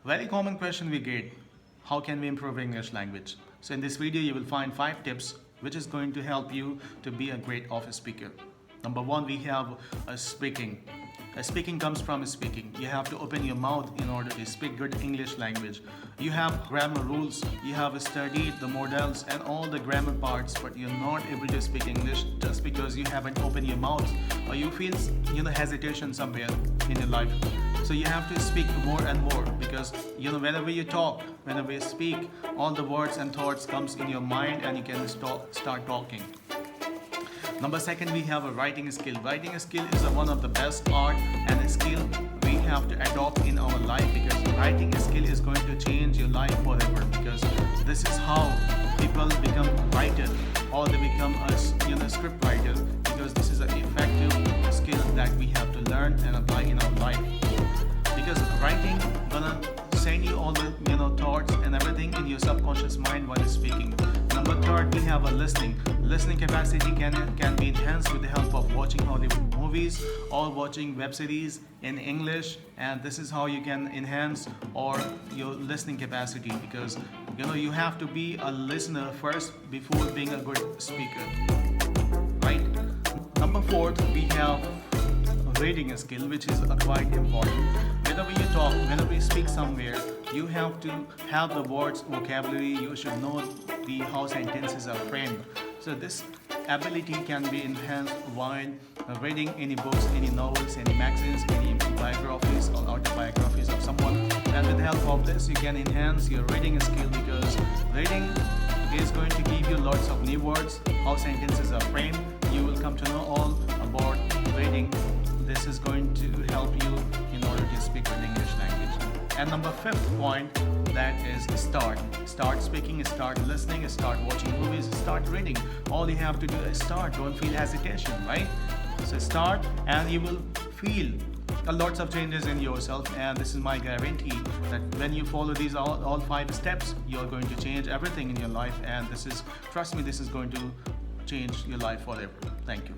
Very common question we get, how can we improve English language? So in this video you will find 5 tips which is going to help you to be a great office speaker. Number 1, we have speaking. Speaking comes from speaking. You have to open your mouth in order to speak good English language. You have grammar rules, you have studied the models and all the grammar parts, but you're not able to speak English just because you haven't opened your mouth or you feel hesitation somewhere in your life. So you have to speak more and more because whenever you talk, whenever you speak, all the words and thoughts comes in your mind and you can start talking. Number 2, we have a writing skill. Writing skill is one of the best art and a skill we have to adopt in our life, because writing skill is going to change your life forever, because this is how people become writer or they become a script writer, because this is an effective skill that we have to learn and apply in our life. Because writing gonna send you all the thoughts and everything in your subconscious mind while speaking. Number 3, we have a listening. Listening capacity can be enhanced with the help of watching Hollywood movies or watching web series in English, and this is how you can enhance your listening capacity, because you have to be a listener first before being a good speaker, right? Number 4, we have reading skill, which is quite important. Whenever you talk, whenever you speak somewhere, you have to have the words vocabulary. You should know how sentences are framed. So this ability can be enhanced while reading any books, any novels, any magazines, any biographies or autobiographies of someone. And with the help of this, you can enhance your reading skill, because reading is going to give you lots of new words, how sentences are framed. You will come to know all about reading. This is going to help you in order to speak good English language. And number 5th point, that is start. Start speaking, start listening, start watching movies, start reading. All you have to do is start. Don't feel hesitation, right? So start and you will feel lots of changes in yourself, and this is my guarantee that when you follow these all 5 steps, you're going to change everything in your life, and trust me, this is going to change your life forever. Thank you.